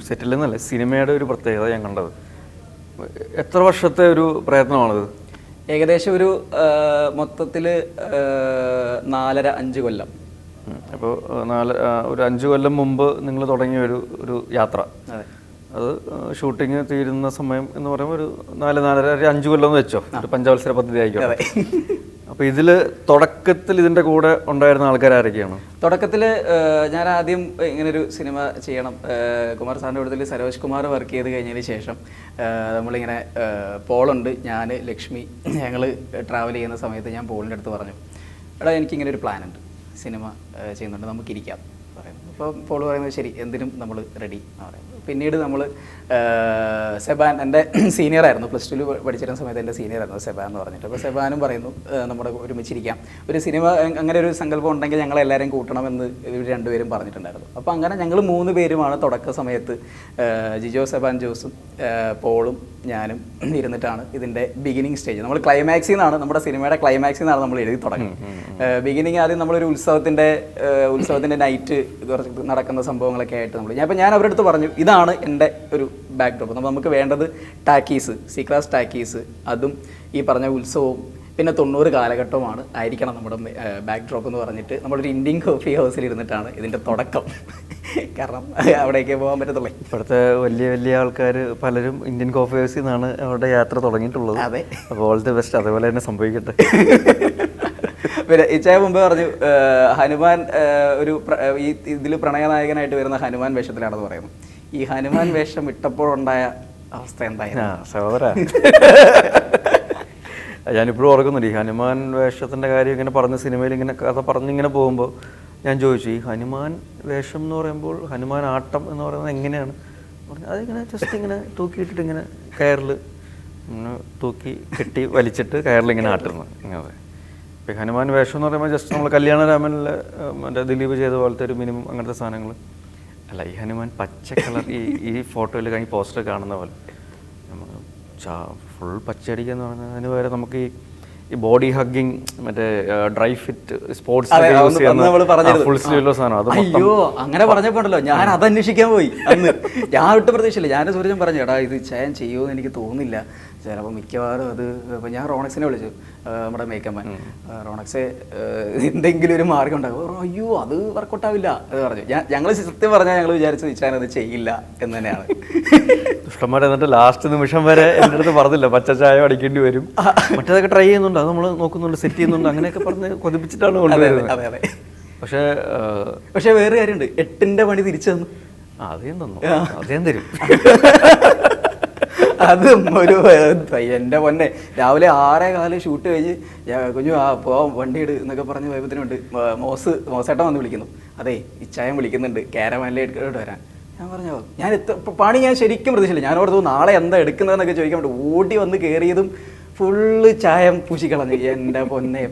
സെറ്റിലെന്നല്ല, സിനിമയുടെ ഒരു പ്രത്യേകത ഞാൻ കണ്ടത്, എത്ര വർഷത്തെ ഒരു പ്രയത്നമാണിത്? ഏകദേശം ഒരു മൊത്തത്തിൽ 4.5 കൊല്ലം. അപ്പോൾ ഒരു 5 കൊല്ലം മുമ്പ് നിങ്ങൾ തുടങ്ങിയ ഒരു യാത്ര, അത് ഷൂട്ടിങ് തീരുന്ന സമയം എന്ന് പറയുമ്പോൾ ഒരു 4-5 കൊല്ലം എന്ന് വെച്ചോ, ഒരു പഞ്ചവത്സര പദ്ധതി ആയിക്കോട്ടെ. അപ്പോൾ ഇതിൽ തുടക്കത്തിൽ ഇതിൻ്റെ കൂടെ ഉണ്ടായിരുന്ന ആൾക്കാരൊക്കെയാണ്? തുടക്കത്തിൽ ഞാൻ ആദ്യം ഇങ്ങനൊരു സിനിമ ചെയ്യണം, കുമാർ സാറിൻ്റെ കൂടുതൽ സരോജ് കുമാർ വർക്ക് ചെയ്ത് കഴിഞ്ഞതിന് ശേഷം നമ്മളിങ്ങനെ പോളുണ്ട്, ഞാൻ ലക്ഷ്മി, ഞങ്ങൾ ട്രാവൽ ചെയ്യുന്ന സമയത്ത് ഞാൻ പോളിൻ്റെ അടുത്ത് പറഞ്ഞു, എടാ എനിക്കിങ്ങനെ ഒരു പ്ലാൻ ഉണ്ട്, സിനിമ ചെയ്യുന്നുണ്ട്, നമുക്കിരിക്കാം പറയുന്നു. അപ്പോൾ പോൾ പറയുന്നത് ശരി, എന്തിനും നമ്മൾ റെഡി എന്ന് പറയുന്നത്. പിന്നീട് നമ്മൾ സെബാൻ എൻ്റെ സീനിയറായിരുന്നു, +2 പഠിച്ചിരുന്ന സമയത്ത് എൻ്റെ സീനിയറായിരുന്നു സെബാൻ എന്ന് പറഞ്ഞിട്ട്. അപ്പോൾ സെബാനും പറയുന്നു നമ്മുടെ ഒരുമിച്ചിരിക്കാം, ഒരു സിനിമ അങ്ങനെ ഒരു സങ്കല്പം ഉണ്ടെങ്കിൽ ഞങ്ങളെല്ലാവരെയും കൂട്ടണമെന്ന് ഇവർ രണ്ടുപേരും പറഞ്ഞിട്ടുണ്ടായിരുന്നു. അപ്പോൾ അങ്ങനെ ഞങ്ങൾ 3 പേരുമാണ് തുടക്ക സമയത്ത്, ജിജോ സെബാൻ ജോസും പോളും ഞാനും ഇരുന്നിട്ടാണ് ഇതിൻ്റെ ബിഗിനിങ് സ്റ്റേജ്. നമ്മൾ ക്ലൈമാക്സിൽ നിന്നാണ്, നമ്മുടെ സിനിമയുടെ ക്ലൈമാക്സിൽ നിന്നാണ് നമ്മൾ എഴുതി തുടങ്ങുന്നത്. ബിഗിനിങ് ആദ്യം നമ്മളൊരു ഉത്സവത്തിൻ്റെ നൈറ്റ് കുറച്ച് നടക്കുന്ന സംഭവങ്ങളൊക്കെ ആയിട്ട് ഞാൻ അവരുടെ അടുത്ത് പറഞ്ഞു, ഇതാണ് എൻ്റെ ഒരു ബാക്ക് ഡ്രോപ്പ്, നമുക്ക് വേണ്ടത് ടാക്കീസ്, സീക്രാസ് ടാക്കീസ്, അതും ഈ പറഞ്ഞ ഉത്സവവും പിന്നെ 90 കാലഘട്ടവുമാണ് ആയിരിക്കണം നമ്മുടെ ബാക്ക് ഡ്രോപ്പ് എന്ന് പറഞ്ഞിട്ട് നമ്മളൊരു ഇന്ത്യൻ കോഫി ഹൗസിൽ ഇരുന്നിട്ടാണ് ഇതിൻ്റെ തുടക്കം. കാരണം അവിടേക്ക് പോകാൻ പറ്റത്തുള്ളൂ. ഇപ്പോഴത്തെ വലിയ ആൾക്കാർ പലരും ഇന്ത്യൻ കോഫി ഹൗസിൽ നിന്നാണ് അവരുടെ യാത്ര തുടങ്ങിയിട്ടുള്ളത്. അതെ, അപ്പോൾ ഓൾ ദി ബെസ്റ്റ്, അതേപോലെ തന്നെ സംഭവിക്കട്ടെ. പിന്നെ ഇച്ചായ മുമ്പേ പറഞ്ഞു ഹനുമാൻ ഇതിൽ പ്രണയനായകനായിട്ട് വരുന്ന ഹനുമാൻ വേഷത്തിലാണെന്ന് പറയുന്നു. ഈ ഹനുമാൻ വേഷം ഇട്ടപ്പോഴുണ്ടായ അവസ്ഥ എന്തായിരുന്നു? ഞാനിപ്പോഴും ഓർക്കുന്നുണ്ട് ഈ ഹനുമാൻ വേഷത്തിൻ്റെ കാര്യം ഇങ്ങനെ പറഞ്ഞ സിനിമയിൽ ഇങ്ങനെ കഥ പറഞ്ഞിങ്ങനെ പോകുമ്പോൾ ഞാൻ ചോദിച്ചു, ഈ ഹനുമാൻ വേഷം എന്ന് പറയുമ്പോൾ ഹനുമാൻ ആട്ടം എന്ന് പറയുന്നത് എങ്ങനെയാണ്? അതിങ്ങനെ ജസ്റ്റ് ഇങ്ങനെ തൂക്കിയിട്ടിട്ട് ഇങ്ങനെ കയറിൽ തൂക്കി കെട്ടി വലിച്ചിട്ട് കയറിലിങ്ങനെ ആട്ടുന്നു. അതെ, ഇപ്പം ഹനുമാൻ വേഷം എന്ന് പറയുമ്പോൾ ജസ്റ്റ് നമ്മൾ കല്യാണരാമനിലെ മറ്റേ ദിലീപ് ചെയ്ത പോലത്തെ ഒരു മിനിമം അങ്ങനത്തെ സാധനങ്ങൾ അല്ല. ഈ ഹനുമാൻ പച്ച കളർ, ഈ ഫോട്ടോയിൽ കഴിഞ്ഞ് പോസ്റ്റർ കാണുന്ന പോലെ ഫുൾ പച്ചയടിക്കുക പറഞ്ഞാൽ അതിന് വരെ നമുക്ക് ഈ ബോഡി ഹഗ്ഗിങ്, മറ്റേ ഡ്രൈ ഫിറ്റ് സ്പോർട്സ് ഫുൾ സ്ലീവുള്ള സാധനം. അയ്യോ, അങ്ങനെ പറഞ്ഞപ്പോണ്ടല്ലോ ഞാൻ അത് അന്വേഷിക്കാൻ പോയി. അന്ന് ഞാൻ ഒട്ടും പ്രതീക്ഷയില്ല. ഞാൻ സൂര്യൻ പറഞ്ഞു, എടാ ഇത് ചായൻ ചെയ്യുമെന്ന് എനിക്ക് തോന്നുന്നില്ല, ചിലപ്പോൾ മിക്കവാറും അത്. അപ്പോൾ ഞാൻ റോണക്സിനെ വിളിച്ചു, നമ്മുടെ മേക്കപ്പ് മാൻ. റോണക്സ് എന്തെങ്കിലും ഒരു മാർഗം ഉണ്ടാകും. അയ്യോ അത് വർക്കൗട്ടാവില്ല അത് പറഞ്ഞു. ഞങ്ങൾ സത്യം പറഞ്ഞാൽ ഞങ്ങൾ വിചാരിച്ചു ചാൻ അത് ചെയ്യില്ല എന്ന് തന്നെയാണ്. ദുഷ്ടന്മാർ എന്നിട്ട് ലാസ്റ്റ് നിമിഷം വരെ എൻ്റെ അടുത്ത് പറഞ്ഞില്ല, പച്ച ചായ അടിക്കേണ്ടി വരും, മറ്റേതൊക്കെ ട്രൈ ചെയ്യുന്നുണ്ട്, അത് നമ്മൾ നോക്കുന്നുണ്ട്, സെറ്റ് ചെയ്യുന്നുണ്ട്, അങ്ങനെയൊക്കെ പറഞ്ഞ് കൊതിപ്പിച്ചിട്ടാണ് കൊണ്ടുവരുന്നത്. അതെ അതെ. പക്ഷേ വേറെ കാര്യമുണ്ട്, 8ന്റെ പണി തിരിച്ചു തന്നു. അതേം തന്നു, അതേം തരും. അതും ഒരു എൻ്റെ പൊന്നെ, രാവിലെ 6:15 ഷൂട്ട് കഴിഞ്ഞ് കുഞ്ഞു പോവാം വണ്ടി ഇട് എന്നൊക്കെ പറഞ്ഞ് വൈബത്തിനുണ്ട്. മോസേട്ടൻ വന്ന് വിളിക്കുന്നു, അതെ ഇച്ചായം വിളിക്കുന്നുണ്ട് കാരവാനിലേക്ക് വരാൻ. ഞാൻ പറഞ്ഞോ, പണി ഞാൻ ശരിക്കും പ്രതീക്ഷിച്ചില്ല. ഞാൻ ഓർത്തു നാളെ എന്താ എടുക്കുന്നതെന്നൊക്കെ ചോദിക്കാൻ വേണ്ടി ഓടി വന്ന് കയറിയതും ഫുള്ള് ചായം പൂശിക്കളഞ്ഞു. എൻ്റെ പൊന്നെ,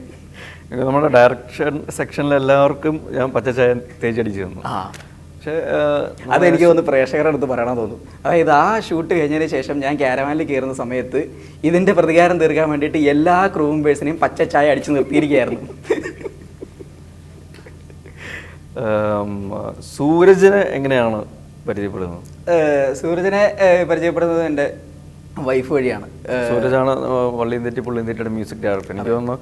നമ്മുടെ ഡയറക്ഷൻ സെക്ഷനിൽ എല്ലാവർക്കും ഞാൻ പച്ച ചായ തേച്ചടിച്ചു തന്നു. പക്ഷേ അതെനിക്ക് തോന്നുന്നു പ്രേക്ഷകരുടെ അടുത്ത് പറയണമെന്ന് തോന്നുന്നു. അതായത് ആ ഷൂട്ട് കഴിഞ്ഞതിന് ശേഷം ഞാൻ കാരവാനിൽ കയറുന്ന സമയത്ത് ഇതിൻ്റെ പ്രതികാരം തീർക്കാൻ വേണ്ടിയിട്ട് എല്ലാ ക്രൂ മെമ്പേഴ്സിനെയും പച്ച ചായ അടിച്ചു നിർത്തിയിരിക്കുകയായിരുന്നു. സൂരജിനെ എങ്ങനെയാണ് പരിചയപ്പെടുന്നത്? സൂരജിനെ പരിചയപ്പെടുന്നത് എൻ്റെ വൈഫ് വഴിയാണ്. സൂരജാണ് വള്ളിയും തെറ്റി പുള്ളിയും തെറ്റിയുടെ മ്യൂസിക് ഡയറക്ടർ. എനിക്ക് തോന്നുന്നു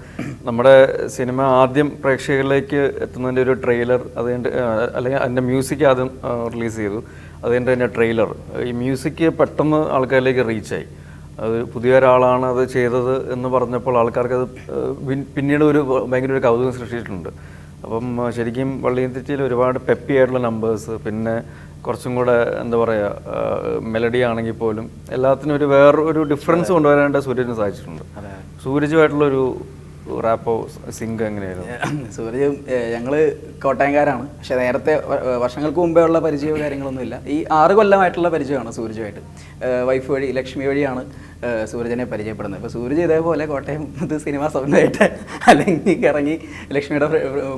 നമ്മുടെ സിനിമ ആദ്യം പ്രേക്ഷകരിലേക്ക് എത്തുന്നതിൻ്റെ ഒരു ട്രെയിലർ, അതുകൊണ്ട് അല്ലെങ്കിൽ അതിൻ്റെ മ്യൂസിക് ആദ്യം റിലീസ് ചെയ്തു, അതുകൊണ്ട് തന്നെ ട്രെയിലർ, ഈ മ്യൂസിക് പെട്ടെന്ന് ആൾക്കാരിലേക്ക് റീച്ചായി. അത് പുതിയ ഒരാളാണ് അത് ചെയ്തത് എന്ന് പറഞ്ഞപ്പോൾ ആൾക്കാർക്കത് പിന്നീട് ഭയങ്കര ഒരു കൗതുകം സൃഷ്ടിച്ചിട്ടുണ്ട്. അപ്പം ശരിക്കും വള്ളിയും തെറ്റിയിൽ ഒരുപാട് പെപ്പി ആയിട്ടുള്ള നമ്പേഴ്സ്, പിന്നെ കുറച്ചും കൂടെ എന്താ പറയുക, മെലഡി ആണെങ്കിൽ പോലും എല്ലാത്തിനും വേറൊരു ഡിഫറൻസ് കൊണ്ടുവരാനായിട്ട് സൂരജിന് സാധിച്ചിട്ടുണ്ട്. സൂരജുമായിട്ടുള്ളൊരു റാപ്പോ സിംഗ് എങ്ങനെയായിരുന്നു? സൂരജ് ഞങ്ങൾ കോട്ടയംകാരാണ്, പക്ഷേ നേരത്തെ വർഷങ്ങൾക്ക് മുമ്പേ ഉള്ള പരിചയമോ കാര്യങ്ങളൊന്നുമില്ല. ഈ 6 കൊല്ലമായിട്ടുള്ള പരിചയമാണ് സൂരജുമായിട്ട്. വൈഫ് വഴി, ലക്ഷ്മി വഴിയാണ് സൂരജിനെ പരിചയപ്പെടുന്നത്. അപ്പോൾ സൂരജ് ഇതേപോലെ കോട്ടയം സിനിമ സൗന്ദര്യമായിട്ട് അല്ലെങ്കിൽ ഇറങ്ങി ലക്ഷ്മിയുടെ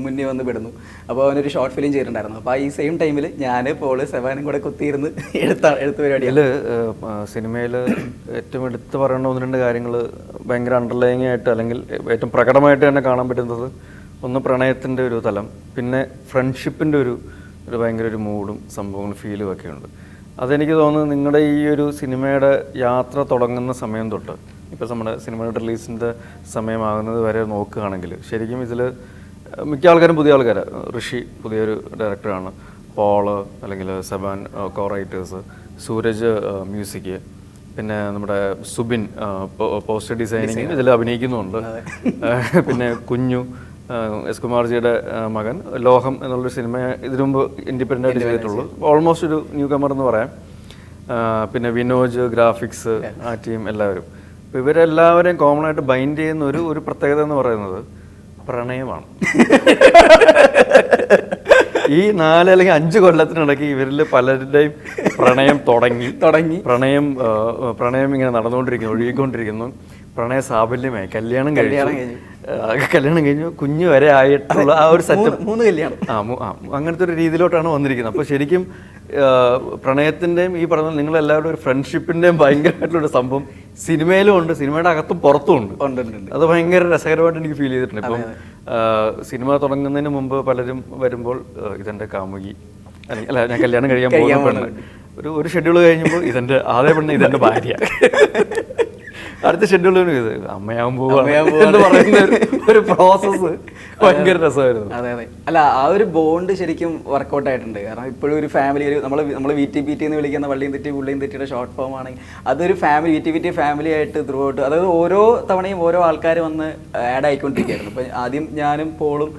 മുന്നിൽ വന്ന് പെടുന്നു. അപ്പോൾ അവനൊരു ഷോർട്ട് ഫിലിം ചെയ്തിട്ടുണ്ടായിരുന്നു. അപ്പോൾ ഈ സെയിം ടൈമിൽ ഞാൻ പോള് സെവാനും കൂടെ കുത്തിയിരുന്ന് എഴുത്ത് പരിപാടിയിൽ സിനിമയിൽ ഏറ്റവും എടുത്ത് പറയേണ്ട 1-2 കാര്യങ്ങൾ ഭയങ്കര അണ്ടർലൈങ് ആയിട്ട് അല്ലെങ്കിൽ ഏറ്റവും പ്രകടമായിട്ട് തന്നെ കാണാൻ പറ്റുന്നത്, ഒന്ന് പ്രണയത്തിൻ്റെ ഒരു തലം, പിന്നെ ഫ്രണ്ട്ഷിപ്പിൻ്റെ ഒരു ഭയങ്കര ഒരു മൂഡും സംഭവങ്ങളും ഫീലും ഒക്കെ ഉണ്ട്. അതെനിക്ക് തോന്നുന്നത് നിങ്ങളുടെ ഈ ഒരു സിനിമയുടെ യാത്ര തുടങ്ങുന്ന സമയം തൊട്ട് ഇപ്പോൾ നമ്മുടെ സിനിമയുടെ റിലീസിൻ്റെ സമയമാകുന്നത് വരെ നോക്കുകയാണെങ്കിൽ ശരിക്കും ഇതിൽ മിക്ക ആൾക്കാരും പുതിയ ആൾക്കാരാണ്. ഋഷി പുതിയൊരു ഡയറക്ടറാണ്, പോള് അല്ലെങ്കിൽ സെബാൻ കോ റൈറ്റേഴ്സ്, സൂരജ് മ്യൂസിക്, പിന്നെ നമ്മുടെ സുബിൻ പോസ്റ്റർ ഡിസൈനിങ് ഇതിൽ അഭിനയിക്കുന്നുണ്ട്, പിന്നെ കുഞ്ഞു എസ് കുമാർജിയുടെ മകൻ ലോഹം എന്നുള്ളൊരു സിനിമ ഇതിനു മുമ്പ് ഇൻഡിപെൻഡൻ്റ് ആയിട്ട് ചെയ്തിട്ടുള്ളൂ, ഓൾമോസ്റ്റ് ഒരു ന്യൂ കമർ എന്ന് പറയാം. പിന്നെ വിനോജ്, ഗ്രാഫിക്സ്, ആ ടീം എല്ലാവരും. അപ്പോൾ ഇവരെല്ലാവരെയും കോമൺ ആയിട്ട് ബൈൻഡ് ചെയ്യുന്ന ഒരു പ്രത്യേകത എന്ന് പറയുന്നത് പ്രണയമാണ്. ഈ 4 അല്ലെങ്കിൽ 5 കൊല്ലത്തിനിടയ്ക്ക് ഇവരിൽ പലരുടെയും പ്രണയം തുടങ്ങി പ്രണയം ഇങ്ങനെ നടന്നുകൊണ്ടിരിക്കുന്നു, ഒഴുകിക്കൊണ്ടിരിക്കുന്നു. പ്രണയ സാഫല്യമായി കല്യാണം കഴിഞ്ഞു കുഞ്ഞ് വരെ ആയിട്ടുള്ള ആ ഒരു സെറ്റപ്പ്, 3 കല്യാണം, അങ്ങനത്തെ ഒരു രീതിയിലോട്ടാണ് വന്നിരിക്കുന്നത്. അപ്പോൾ ശരിക്കും പ്രണയത്തിൻ്റെയും ഈ പറഞ്ഞ നിങ്ങളെല്ലാവരും ഒരു ഫ്രണ്ട്ഷിപ്പിൻ്റെയും ഭയങ്കരമായിട്ടുള്ളൊരു സംഭവം സിനിമയിലും ഉണ്ട്, സിനിമയുടെ അകത്തും പുറത്തും ഉണ്ട്. അത് ഭയങ്കര രസകരമായിട്ട് എനിക്ക് ഫീൽ ചെയ്തിട്ടുണ്ട്. ഇപ്പം സിനിമ തുടങ്ങുന്നതിന് മുമ്പ് പലരും വരുമ്പോൾ ഇതെൻ്റെ കാമുകി, അല്ല ഞാൻ കല്യാണം കഴിയാൻ പോകുന്ന പെണ്ണ്, ഒരു ഷെഡ്യൂൾ കഴിഞ്ഞപ്പോൾ ഇതെൻ്റെ ആദ്യ പെണ്ണ്, ഇതെൻ്റെ ഭാര്യ, അടുത്ത ഷെഡ്യൂളിന് ഇത് അമ്മയാവാൻ പോവാന്ന് പറയുന്ന ഒരു പ്രോസസ്സ് ഭയങ്കര രസമായിരുന്നു. അതെ. അല്ല, ആ ഒരു ബോണ്ട് ശരിക്കും വർക്കൗട്ട് ആയിട്ടുണ്ട്. കാരണം ഇപ്പോഴും ഒരു ഫാമിലി, നമ്മൾ VTPT എന്ന് വിളിക്കുന്ന വള്ളിയും തെറ്റിയുടെ ഷോർട്ട് ഫോം ആണെങ്കിൽ അതൊരു ഫാമിലി, VTPT ഫാമിലി ആയിട്ട് ത്രൂ ഔട്ട്, അതായത് ഓരോ തവണയും ഓരോ ആൾക്കാർ വന്ന് ആഡ് ആയിക്കൊണ്ടിരിക്കുകയായിരുന്നു. ഇപ്പം ആദ്യം ഞാനും പോളും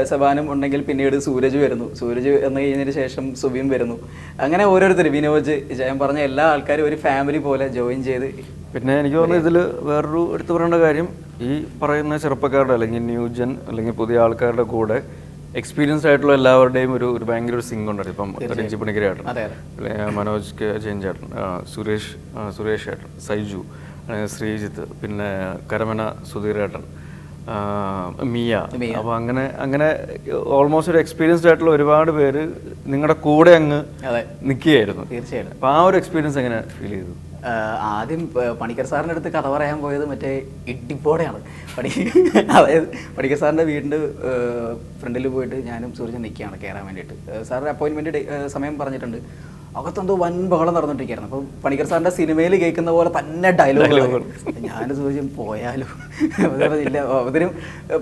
സെബാനും ഉണ്ടെങ്കിൽ പിന്നീട് സൂരജ് വരുന്നു, സൂരജ് എന്ന് കഴിഞ്ഞതിന് ശേഷം സുബിൻ വരുന്നു, അങ്ങനെ ഓരോരുത്തർ, വിനോജ്, ഞാൻ പറഞ്ഞ എല്ലാ ആൾക്കാരും ഒരു ഫാമിലി പോലെ ജോയിൻ ചെയ്ത്. പിന്നെ എനിക്ക് തോന്നുന്നു ഇതിൽ വേറൊരു എടുത്തു പറയേണ്ട കാര്യം, ഈ പറയുന്ന ചെറുപ്പക്കാരുടെ അല്ലെങ്കിൽ ന്യൂജൻ അല്ലെങ്കിൽ പുതിയ ആൾക്കാരുടെ കൂടെ എക്സ്പീരിയൻസ്ഡ് ആയിട്ടുള്ള എല്ലാവരുടെയും ഒരു ഭയങ്കര ഒരു സിംഗ് ഉണ്ടായിരുന്നു. ഇപ്പം രഞ്ജി പണിക്കരേട്ടൻ, മനോജ് ജെയിൻ ചേട്ടൻ, സുരേഷ് ചേട്ടൻ, സൈജു, ശ്രീജിത്ത്, പിന്നെ കരമന സുധീരേട്ടൻ, മിയ. അപ്പോൾ അങ്ങനെ ഓൾമോസ്റ്റ് ഒരു എക്സ്പീരിയൻസ്ഡ് ആയിട്ടുള്ള ഒരുപാട് പേര് നിങ്ങളുടെ കൂടെ അങ്ങ് നിൽക്കുകയായിരുന്നു. തീർച്ചയായിട്ടും. അപ്പോൾ ആ ഒരു എക്സ്പീരിയൻസ് എങ്ങനെ ഫീൽ ചെയ്തു? ആദ്യം പണിക്കർ സാറിൻ്റെ അടുത്ത് കഥ പറയാൻ പോയത് മറ്റേ ഇട്ടിപ്പോടെയാണ്. അതായത് പണിക്കർ സാറിൻ്റെ വീടിൻ്റെ ഫ്രണ്ടിൽ പോയിട്ട് ഞാനും സൂരജ് നിൽക്കുകയാണ് കയറാൻ വേണ്ടിയിട്ട്. സാറിൻ്റെ അപ്പോയിൻമെൻറ്റ് സമയം പറഞ്ഞിട്ടുണ്ട്. അകത്തെന്തോ വൻ ബഹളം നടന്നിട്ടിരിക്കുകയായിരുന്നു. അപ്പോൾ പണിക്കർ സാറിൻ്റെ സിനിമയിൽ കേൾക്കുന്ന പോലെ തന്നെ ഡയലോഗുകൾ. ഞാൻ സൂരജ് പോയാലോ ഇല്ല. അതിനും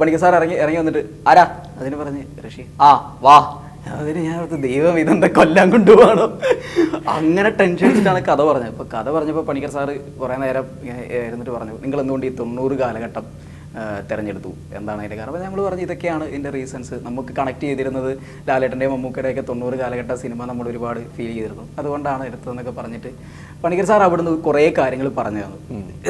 പണിക്കർ സാർ ഇറങ്ങി വന്നിട്ട് ആരാ അതിന് പറഞ്ഞ് ഋഷി വാ. അതിന് ഞാൻ ഓർത്ത് ദൈവം ഇതെന്താ കൊല്ലാൻ കൊണ്ടുപോകണോ, അങ്ങനെ ടെൻഷൻ അടിച്ചിട്ടാണ് കഥ പറഞ്ഞത്. അപ്പോൾ കഥ പറഞ്ഞപ്പോൾ പണിക്കർ സാറ് കുറേ നേരം ഇരുന്നിട്ട് പറഞ്ഞു, നിങ്ങൾ എന്തുകൊണ്ട് ഈ 90 കാലഘട്ടം തിരഞ്ഞെടുത്തു, എന്താണ് അതിൻ്റെ കാരണം? അപ്പോൾ നമ്മൾ പറഞ്ഞു ഇതൊക്കെയാണ് ഇതിൻ്റെ റീസൺസ്. നമുക്ക് കണക്ട് ചെയ്തിരുന്നത് ലാലേട്ടൻ്റെയും മമ്മൂക്കയുടെയൊക്കെ 90 കാലഘട്ട സിനിമ നമ്മൾ ഒരുപാട് ഫീൽ ചെയ്തിരുന്നു, അതുകൊണ്ടാണ് എടുത്തതെന്നൊക്കെ പറഞ്ഞിട്ട് പണിക്കർ സാർ അവിടുന്ന് കുറേ കാര്യങ്ങൾ പറഞ്ഞു തന്നു.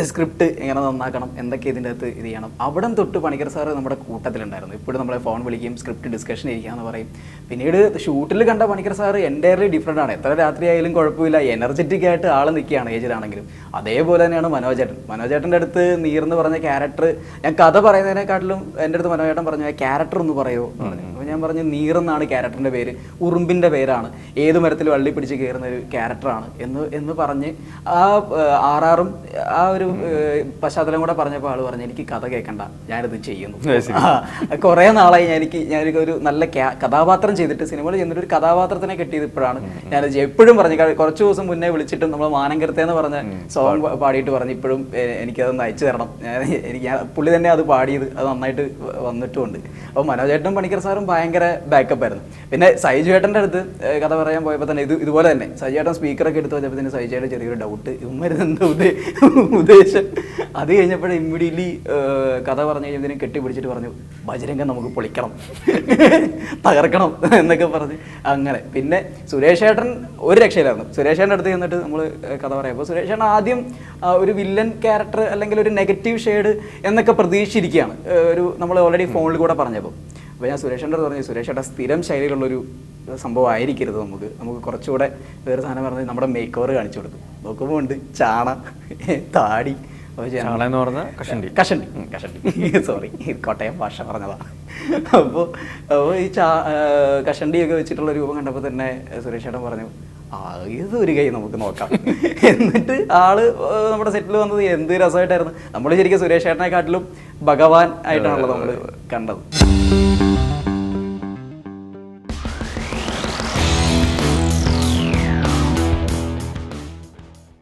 സ്ക്രിപ്റ്റ് എങ്ങനെ നന്നാക്കണം, എന്തൊക്കെ ഇതിൻ്റെ അകത്ത് ഇത് ചെയ്യണം. അവിടെ തൊട്ട് പണിക്കർ സാർ നമ്മുടെ കൂട്ടത്തിലുണ്ടായിരുന്നു. ഇപ്പോഴും നമ്മളെ ഫോൺ വിളിക്കുകയും സ്ക്രിപ്റ്റ് ഡിസ്കഷൻ ഇരിക്കാമെന്ന് പറയും. പിന്നീട് ഷൂട്ടിൽ കണ്ട പണിക്കർ സാർ എൻ്റയർലി ഡിഫറെൻ്റ് ആണ്. എത്ര രാത്രി ആയാലും കുഴപ്പമില്ല, എനർജറ്റിക് ആയിട്ട് ആൾ നിൽക്കുകയാണ് ഏജിലാണെങ്കിലും. അതേപോലെ തന്നെയാണ് മനോജേട്ടൻ്റെ അടുത്ത് നീർന്ന് പറഞ്ഞ ക്യാരക്ടർ, ഞാൻ കഥ പറയുന്നതിനെക്കാട്ടിലും എൻ്റെ അടുത്ത് മനോജേട്ടൻ പറഞ്ഞു ആ ക്യാരക്ടർ ഒന്ന് പറയുമോ പറഞ്ഞു. അപ്പോൾ ഞാൻ പറഞ്ഞു നീറെന്നാണ് ക്യാരക്ടറിൻ്റെ പേര്, ഉറുമ്പിൻ്റെ പേരാണ്, ഏത് മരത്തിൽ വള്ളി പിടിച്ച് കയറുന്ന ഒരു ക്യാരക്ടറാണ് എന്ന് പറഞ്ഞ് ആ ആറാറും ആ ഒരു പശ്ചാത്തലം കൂടെ പറഞ്ഞപ്പോൾ ആൾ പറഞ്ഞു എനിക്ക് കഥ കേൾക്കണ്ട, ഞാനിത് ചെയ്യുന്നു. കുറേ നാളായി ഞാനൊരു നല്ല കഥാപാത്രം ചെയ്തിട്ട് സിനിമയിൽ ചെന്നിട്ട് ഒരു കഥാപാത്രത്തിനെ കിട്ടിയത് ഇപ്പോഴാണ്. ഞാനത് എപ്പോഴും പറഞ്ഞു, കുറച്ച് ദിവസം മുന്നേ വിളിച്ചിട്ടും നമ്മൾ മാനങ്കരത്തേന്ന് പറഞ്ഞ സോങ് പാടിയിട്ട് പറഞ്ഞു ഇപ്പോഴും എനിക്കതൊന്ന് അയച്ചു തരണം. പുള്ളി തന്നെ അത് പാടിയത്, അത് നന്നായിട്ട് വന്നിട്ടുമുണ്ട്. അപ്പോൾ മനോജേട്ടനും പണിക്കർ സാറും ഭയങ്കര ബാക്കപ്പ് ആയിരുന്നു. പിന്നെ സൈജുവേട്ടൻ്റെ അടുത്ത് കഥ പറയാൻ പോയപ്പോൾ തന്നെ ഇതുപോലെ തന്നെ സൈജുവേട്ടൻ സ്പീക്കറൊക്കെ എടുത്ത് വെച്ചപ്പോൾ തന്നെ സൈജുവേട്ടൻ ചെറിയൊരു ഡൗട്ട്, ഇവന്മാരെന്താ ഉദ്ദേശം. അത് കഴിഞ്ഞപ്പോൾ ഇമ്മീഡിയറ്റ്ലി കഥ പറഞ്ഞു കഴിഞ്ഞതിനും കെട്ടിപ്പിടിച്ചിട്ട് പറഞ്ഞു ബജരംഗം നമുക്ക് പൊളിക്കണം, തകർക്കണം എന്നൊക്കെ പറഞ്ഞ് അങ്ങനെ. പിന്നെ സുരേഷ് ഏട്ടൻ ഒരു രക്ഷയിലായിരുന്നു. സുരേഷ് ഏട്ടൻ്റെ അടുത്ത് ചെന്നിട്ട് നമ്മൾ കഥ പറയുമ്പോൾ സുരേഷ് ഏട്ടൻ ആദ്യം ഒരു വില്ലൻ ക്യാരക്ടർ അല്ലെങ്കിൽ ഒരു നെഗറ്റീവ് ഷെയ്ഡ് എന്നൊക്കെ പ്രതീക്ഷിച്ചിരിക്കുകയാണ്, നമ്മൾ ഓൾറെഡി ഫോണിൽ കൂടെ പറഞ്ഞപ്പോൾ. അപ്പോൾ ഞാൻ സുരേഷ് ഏട്ടൻ്റെ അടുത്ത് പറഞ്ഞു സുരേഷ് ഏട്ടൻ സ്ഥിരം ശൈലിയിലുള്ളൊരു സംഭവം ആയിരിക്കരുത്, നമുക്ക് കുറച്ചുകൂടെ വേറെ സാധനം പറഞ്ഞ് നമ്മുടെ മേക്ക് ഓവർ കാണിച്ചു കൊടുത്തു. നോക്കുമ്പോൾ ഉണ്ട് ചാണ, താടി. എന്ന് പറഞ്ഞാൽ കഷണ്ടി സോറി, കോട്ടയം ഭാഷ പറഞ്ഞതാണ്. അപ്പോൾ ഈ കഷണ്ടിയൊക്കെ വെച്ചിട്ടുള്ള രൂപം കണ്ടപ്പോൾ തന്നെ സുരേഷ് ചേട്ടൻ പറഞ്ഞു ഇതൊരു കൈ നമുക്ക് നോക്കാം. എന്നിട്ട് ആള് നമ്മുടെ സെറ്റിൽ വന്നത് എന്ത് രസമായിട്ടായിരുന്നു. നമ്മൾ ശരിക്കും സുരേഷ് ചേട്ടനെക്കാട്ടിലും ഭഗവാൻ ആയിട്ടാണല്ലോ നമ്മൾ കണ്ടത്.